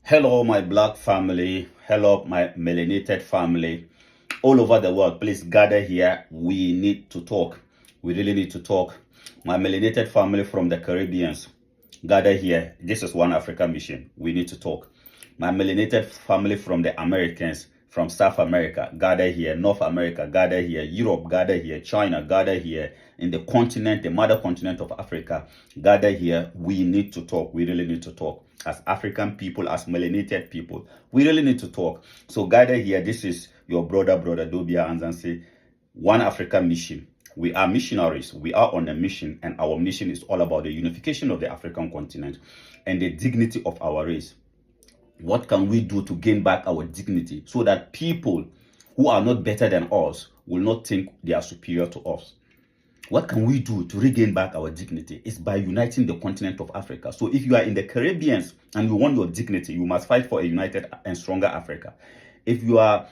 Hello, my black family. Hello, my melanated family. All over the world, please gather here. We need to talk. We really need to talk. My melanated family from the Caribbeans, gather here. This is One Africa Mission. We need to talk. My melanated family from the Americans, from South America, gather here. North America, gather here. Europe, gather here. China, gather here. In the continent, the mother continent of Africa, gather here. We need to talk. We really need to talk. As African people, as melanated people, we really need to talk. So gather here. This is your brother Dobia Anzansi, One Africa Mission. We are missionaries. We are on a mission, and our mission is all about the unification of the African continent and the dignity of our race. What can we do to gain back our dignity so that people who are not better than us will not think they are superior to us? What can we do to regain back our dignity? It's by uniting the continent of Africa. So if you are in the Caribbean and you want your dignity, you must fight for a united and stronger Africa. If you are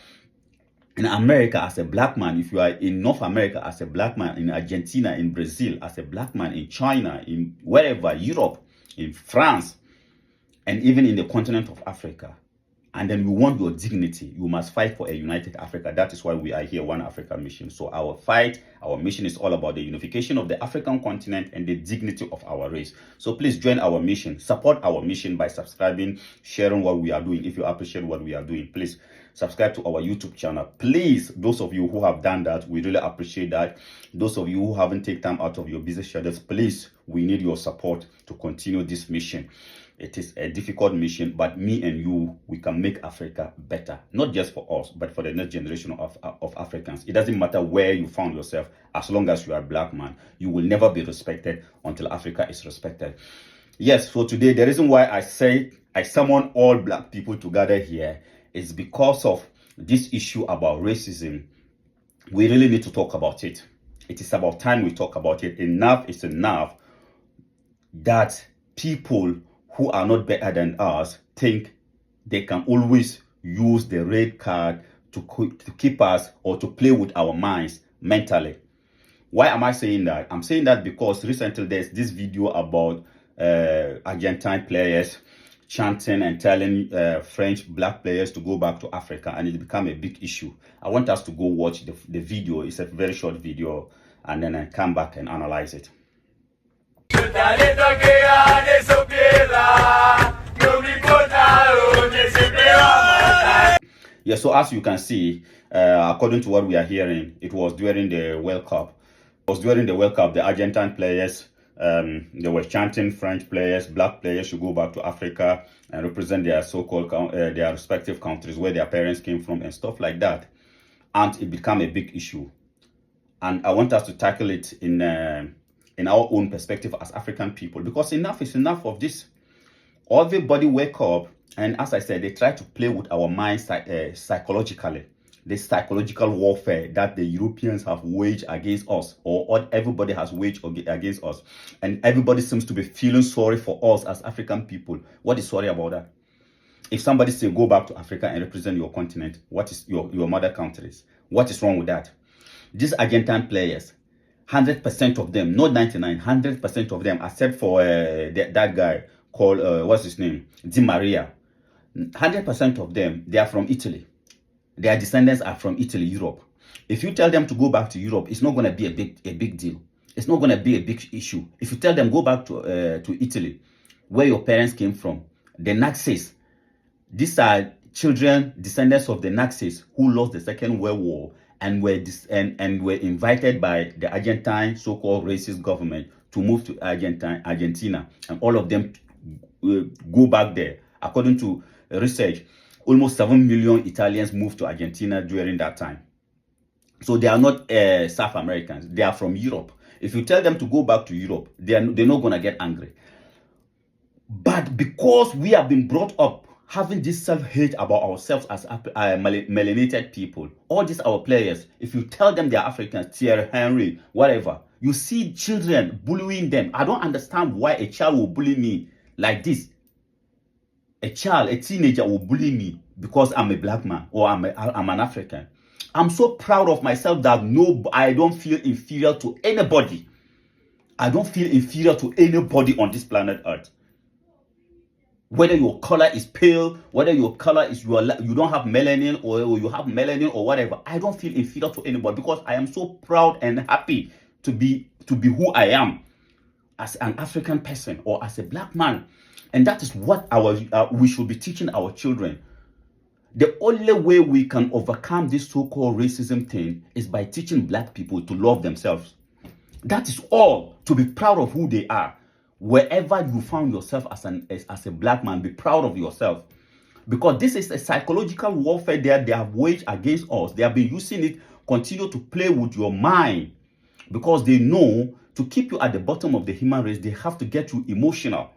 in America as a black man, if you are in North America as a black man, in Argentina, in Brazil as a black man, in China, in wherever, Europe, in France, and even in the continent of Africa, and then you want your dignity, you must fight for a united Africa. That is why we are here, One Africa Mission. So our fight, our mission is all about the unification of the African continent and the dignity of our race. So please join our mission, support our mission by subscribing, sharing what we are doing. If you appreciate what we are doing, please subscribe to our YouTube channel. Please, those of you who have done that, we really appreciate that. Those of you who haven't taken time out of your busy schedules, please, we need your support to continue this mission. It is a difficult mission, but me and you, we can make Africa better. Not just for us, but for the next generation of Africans. It doesn't matter where you found yourself, as long as you are a black man, you will never be respected until Africa is respected. Yes, so today, the reason why I summon all black people together here is because of this issue about racism. We really need to talk about it. It is about time we talk about it. Enough is enough that people who are not better than us think they can always use the red card to keep us or to play with our minds mentally. Why am I saying that? I'm saying that because recently there's this video about Argentine players chanting and telling French black players to go back to Africa, and it became a big issue. I want us to go watch the video. It's a very short video, and then I come back and analyze it. Yeah, so as you can see, according to what we are hearing, it was during the World Cup. The Argentine players, they were chanting French players, black players should go back to Africa and represent their so-called, their respective countries where their parents came from and stuff like that. And it became a big issue. And I want us to tackle it in our own perspective as African people, because enough is enough of this. Everybody wake up, and as I said, they try to play with our minds psychologically. This psychological warfare that the Europeans have waged against us, or everybody has waged against us, and everybody seems to be feeling sorry for us as African people. What is sorry about that? If somebody say go back to Africa and represent your continent, what is your mother countries? What is wrong with that? These Argentine players, 100% of them, not 99, 100% of them, except for that guy called, what's his name? Di Maria. 100% of them, they are from Italy. Their descendants are from Italy, Europe. If you tell them to go back to Europe, it's not going to be a big deal. It's not going to be a big issue. If you tell them go back to Italy, where your parents came from, the Nazis, these are children, descendants of the Nazis who lost the Second World War and were invited by the Argentine so-called racist government to move to Argentina, and all of them go back there. According to research, almost 7 million Italians moved to Argentina during that time. So they are not South Americans. They are from Europe. If you tell them to go back to Europe, they're not going to get angry. But because we have been brought up having this self-hate about ourselves as melanated people, all these our players, if you tell them they're Africans, Thierry Henry, whatever, you see children bullying them. I don't understand why a child will bully me like this. A teenager will bully me because I'm a black man or I'm an African. I'm so proud of myself that I don't feel inferior to anybody. I don't feel inferior to anybody on this planet Earth. Whether your color is pale, whether your color is you don't have melanin, or you have melanin or whatever, I don't feel inferior to anybody, because I am so proud and happy to be who I am as an African person or as a black man. And that is what we should be teaching our children. The only way we can overcome this so-called racism thing is by teaching black people to love themselves. That is all. To be proud of who they are. Wherever you found yourself as a black man, be proud of yourself. Because this is a psychological warfare that they have waged against us. They have been using it, continue to play with your mind. Because they know to keep you at the bottom of the human race, they have to get you emotional.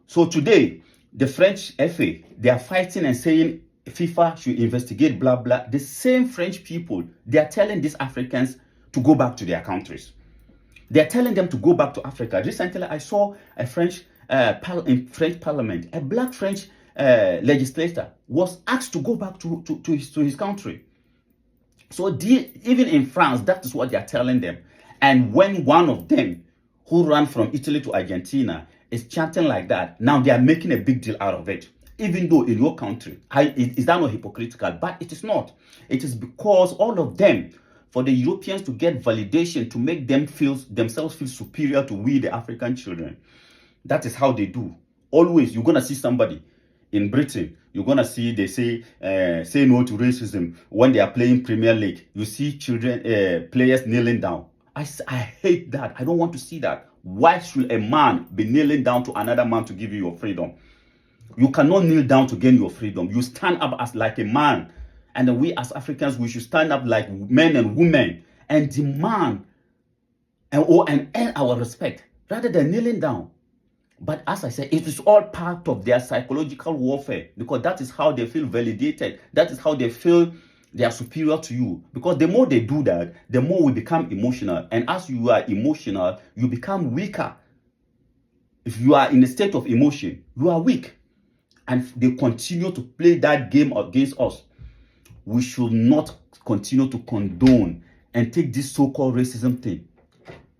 So today, the French FA, they are fighting and saying FIFA should investigate, blah, blah. The same French people, they are telling these Africans to go back to their countries. They are telling them to go back to Africa. Recently, I saw a French in French parliament, a black French legislator was asked to go back to his country. So even in France, that is what they are telling them. And when one of them, who ran from Italy to Argentina, is chanting like that, now they are making a big deal out of it. Even though in your country, is that not hypocritical? But it is not. It is because all of them, for the Europeans to get validation, to make them themselves feel superior to we, the African children. That is how they do. Always, you're going to see somebody in Britain, you're going to see, they say no to racism. When they are playing Premier League, you see players kneeling down. I hate that. I don't want to see that. Why should a man be kneeling down to another man to give you your freedom? You cannot kneel down to gain your freedom. You stand up as like a man. And then we as Africans, we should stand up like men and women and demand and earn our respect rather than kneeling down. But as I said, it is all part of their psychological warfare, because that is how they feel validated. That is how they feel they are superior to you. Because the more they do that, the more we become emotional. And as you are emotional, you become weaker. If you are in a state of emotion, you are weak. And they continue to play that game against us. We should not continue to condone and take this so-called racism thing.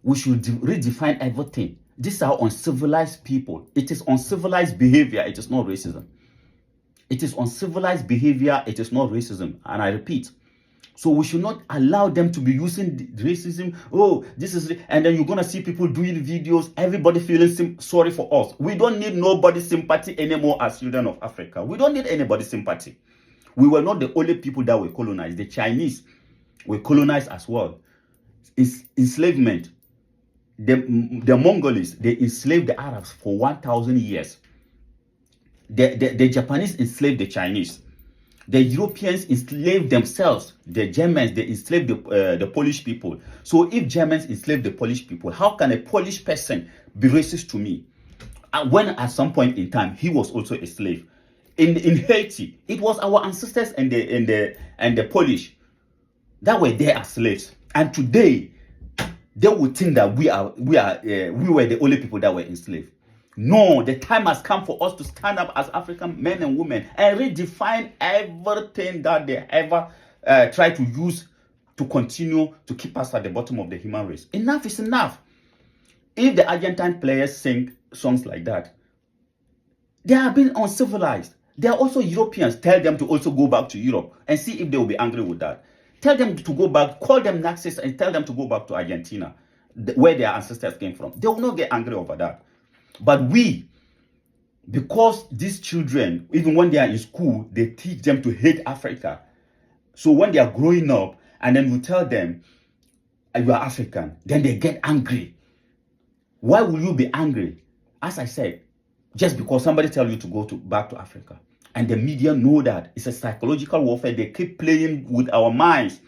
We should redefine everything. These are uncivilized people. It is uncivilized behavior. It is not racism. It is uncivilized behavior. It is not racism. And I repeat. So we should not allow them to be using racism. Oh, this is... And then you're going to see people doing videos. Everybody feeling sorry for us. We don't need nobody's sympathy anymore as children of Africa. We don't need anybody's sympathy. We were not the only people that were colonized. The Chinese were colonized as well. Enslavement. The Mongols, they enslaved the Arabs for 1,000 years. The Japanese enslaved the Chinese. The Europeans enslaved themselves. The Germans, they enslaved the Polish people. So if Germans enslaved the Polish people, how can a Polish person be racist to me? When at some point in time, he was also a slave. In Haiti, it was our ancestors and the Polish that were there as slaves. And today, they would think that we were the only people that were enslaved. No, the time has come for us to stand up as African men and women and redefine everything that they ever try to use to continue to keep us at the bottom of the human race. Enough is enough. If the Argentine players sing songs like that, they are being uncivilized. They are also Europeans. Tell them to also go back to Europe and see if they will be angry with that. Tell them to go back, call them Nazis, and tell them to go back to Argentina, where their ancestors came from. They will not get angry over that. But we, because these children, even when they are in school, they teach them to hate Africa. So when they are growing up, and then you tell them, you are African, then they get angry. Why will you be angry? As I said, just because somebody tells you to go back to Africa. And the media know that. It's a psychological warfare. They keep playing with our minds.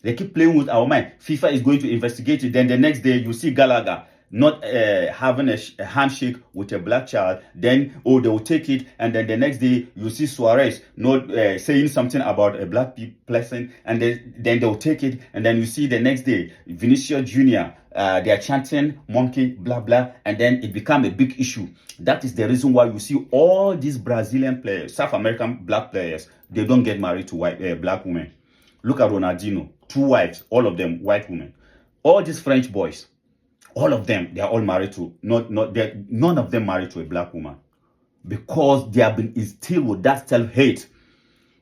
They keep playing with our mind. FIFA is going to investigate it. Then the next day, you see Gallagher not having a handshake with a black child. Then, they will take it. And then the next day, you see Suarez not saying something about a black person. And then they will take it. And then you see the next day, Vinicius Jr., they are chanting monkey, blah, blah. And then it becomes a big issue. That is the reason why you see all these Brazilian players, South American black players, they don't get married to black women. Look at Ronaldinho, 2 wives, all of them white women. All these French boys, all of them, they are all married to, none of them married to a black woman. because they have been instilled with that self-hate.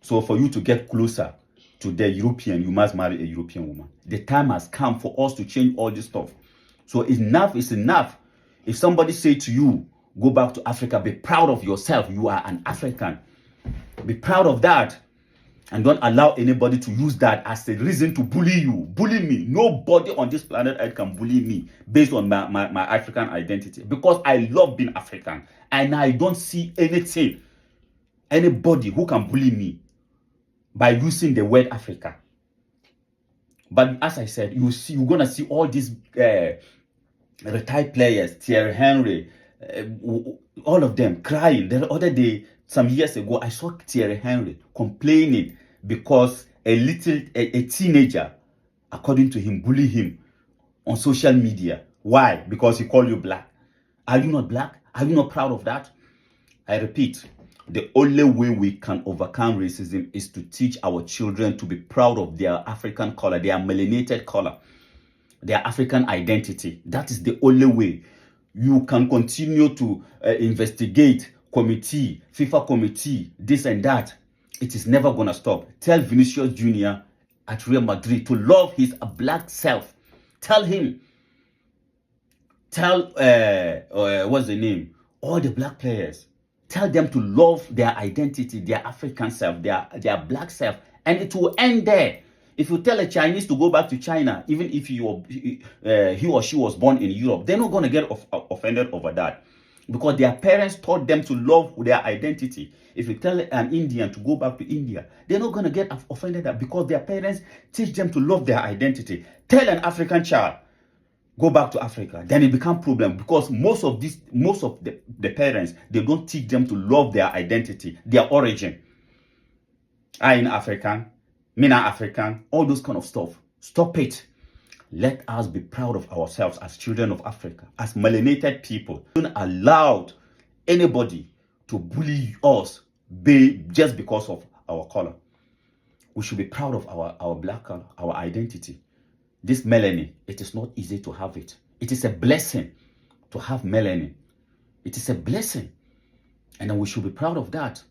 So for you to get closer to the European, you must marry a European woman. The time has come for us to change all this stuff. So enough is enough. If somebody say to you, go back to Africa, be proud of yourself. You are an African. Be proud of that. And don't allow anybody to use that as a reason to bully you. Bully me. Nobody on this planet Earth can bully me based on my African identity. Because I love being African. And I don't see anybody who can bully me by using the word Africa. But as I said, you're going to see all these retired players, Thierry Henry, all of them crying. The other day, some years ago, I saw Thierry Henry complaining because a teenager, according to him, bullied him on social media. Why? Because he called you black. Are you not black? Are you not proud of that? I repeat, the only way we can overcome racism is to teach our children to be proud of their African color, their melanated color, their African identity. That is the only way. You can continue to investigate committee, FIFA committee, this and that. It is never going to stop. Tell Vinicius Jr. at Real Madrid to love his black self. Tell him. Tell, what's the name? All the black players. Tell them to love their identity, their African self, their black self. And it will end there. If you tell a Chinese to go back to China, even if he or she was born in Europe, they're not going to get offended over that. Because their parents taught them to love their identity. If you tell an Indian to go back to India, they're not going to get offended because their parents teach them to love their identity. Tell an African child, go back to Africa, then it becomes a problem because most of the parents, they don't teach them to love their identity, their origin. I am African, me not African, all those kind of stuff. Stop it. Let us be proud of ourselves as children of Africa, as melanated people. Don't allow anybody to bully us just because of our color. We should be proud of our black color, our identity. This melanin, it is not easy to have it. It is a blessing to have melanin. It is a blessing. And then we should be proud of that,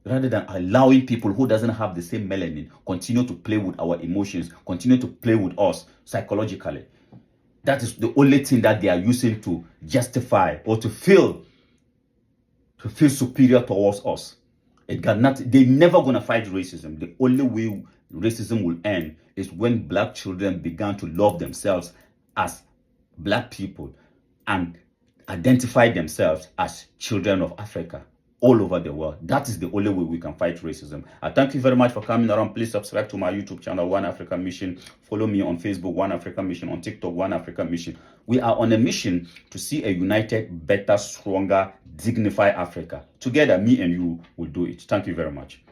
rather than allowing people who doesn't have the same melanin continue to play with our emotions, continue to play with us psychologically. That is the only thing that they are using to justify or to feel superior towards us. They're never going to fight racism. The only way racism will end is when black children began to love themselves as black people and identify themselves as children of Africa all over the world. That is the only way we can fight racism. I thank you very much for coming around. Please subscribe to my YouTube channel, One African Mission. Follow me on Facebook, One African Mission. On TikTok, One African Mission. We are on a mission to see a united, better, stronger, dignified Africa. Together, me and you will do it. Thank you very much.